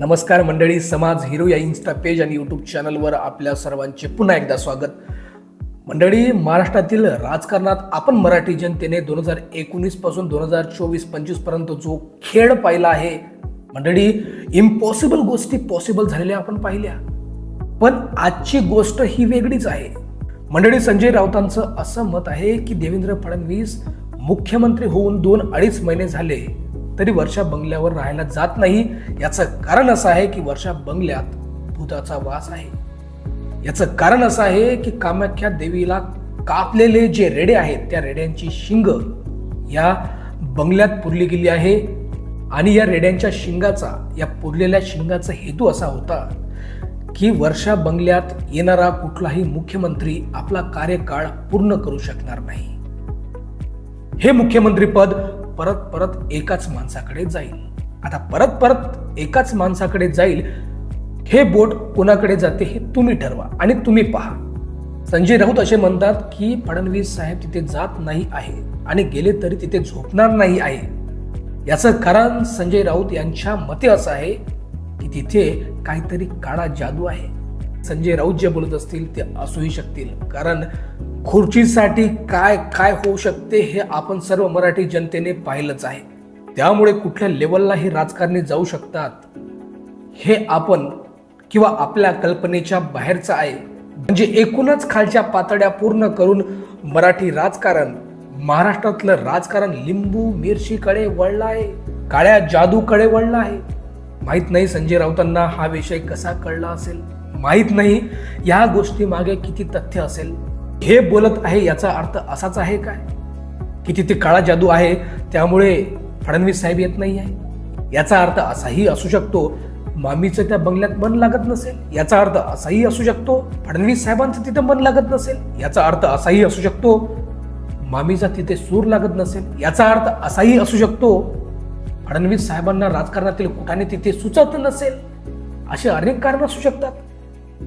नमस्कार मंडळी, समाज हिरो या इन्स्टा पेज आणि यूट्यूब चॅनलवर आपल्या सर्वांचे पुन्हा एकदा स्वागत. मंडळी, महाराष्ट्रातील राजकारणात आपण मराठी जनतेने 2019 पासून 2024-25 पर्यंत जो खेळ पाहिला आहे मंडळी, इम्पॉसिबल गोष्टी पॉसिबल झालेल्या आपण पाहिल्या. पण आजची गोष्ट ही वेगळीच आहे मंडळी. संजय राऊतांचं असं मत आहे की देवेंद्र फडणवीस मुख्यमंत्री होऊन 2-2.5 महिने झाले तरी वर्षा बंगल्यावर राहायला जात नाही. याचं कारण असं आहे की वर्षा बंगल्यात भूताचा वास आहे. याचं कारण असं आहे की कामाख्या देवीला कापलेले जे रेडे आहेत त्या रेड्यांची शिंग या बंगल्यात पुरली गेली आहे. आणि या रेड्यांच्या शिंगाचा, या पुरलेल्या शिंगाचा हेतू असा होता की वर्षा बंगल्यात येणारा कुठलाही मुख्यमंत्री आपला कार्यकाळ पूर्ण करू शकणार नाही. हे मुख्यमंत्री पद परत परत एकाच माणसाकडे जाईल. आता परत परत एकाच माणसाकडे जाईल, हे बोट कोणाकडे जाते हे तुम्ही ठरवा आणि तुम्ही पहा. संजय राऊत असे म्हणतात की फडणवीस साहेब तिथे जात नाही आहे आणि गेले तरी तिथे झोपणार नाही आहे. याचं कारण संजय राऊत यांच्या मते असं आहे की तिथे काहीतरी काळा जादू आहे. संजय राऊत जे बोलत असतील ते असूही शकतील, कारण खुर्चीसाठी काय काय होऊ शकते हे आपण सर्व मराठी जनतेने पाहिलंच आहे. त्यामुळे कुठल्या लेवलला हे राजकारणी जाऊ शकतात हे आपण किंवा आपल्या कल्पनेच्या बाहेरचं आहे. म्हणजे एकूणच खालच्या पातळ्या पूर्ण करून मराठी राजकारण, महाराष्ट्रातलं राजकारण लिंबू मिरचीकडे वळलं आहे, काळ्या जादूकडे वळलं आहे. माहित नाही संजय राऊतांना हा विषय कसा कळला असेल, माहित नाही या गोष्टी मागे किती तथ्य असेल. हे बोलत आहे याचा अर्थ असाच आहे काय की तिथे काळा जादू आहे त्यामुळे फडणवीस साहेब येत नाही आहे? याचा अर्थ असाही असू शकतो मामीचं त्या बंगल्यात मन लागत नसेल. याचा अर्थ असाही असू शकतो फडणवीस साहेबांचं तिथे मन लागत नसेल. याचा अर्थ असाही असू शकतो मामीचा तिथे सूर लागत नसेल. याचा अर्थ असाही असू शकतो फडणवीस साहेबांना राजकारणातील कुठाने तिथे सुचत नसेल. असे अनेक कारण असू शकतात.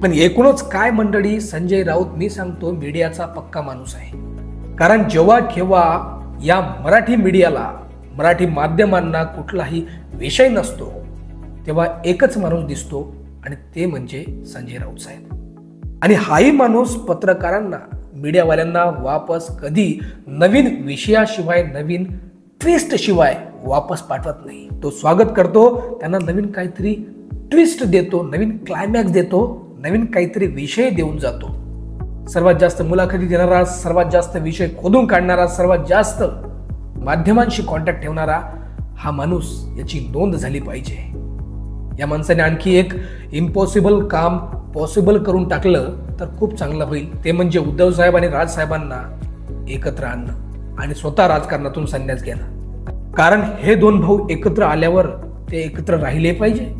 पण एकूणच काय मंडळी, संजय राऊत मी सांगतो मीडियाचा पक्का माणूस आहे. कारण जेव्हा केव्हा या मराठी मीडियाला, मराठी माध्यमांना कुठलाही विषय नसतो तेव्हा एकच माणूस दिसतो आणि ते म्हणजे संजय राऊत साहेब. आणि हाही माणूस पत्रकारांना, मीडियावाल्यांना वापस कधी नवीन विषयाशिवाय, नवीन ट्विस्ट शिवाय वापस पाठवत नाही. तो स्वागत करतो, त्यांना नवीन काहीतरी ट्विस्ट देतो, नवीन क्लायमॅक्स देतो, नवीन काहीतरी विषय देऊन जातो. सर्वात जास्त मुलाखती देणारा, सर्वात जास्त विषय खोदून काढणारा, सर्वात जास्त माध्यमांशी कॉन्टॅक्ट ठेवणारा हा माणूस, याची नोंद झाली पाहिजे. या माणसाने आणखी एक इम्पॉसिबल काम पॉसिबल करून टाकलं तर खूप चांगलं होईल. ते म्हणजे उद्धव साहेब आणि राज साहेबांना एकत्र आणणं आणि स्वतः राजकारणातून संन्यास घेणं. कारण हे दोन भाऊ एकत्र आल्यावर ते एकत्र राहिले पाहिजे.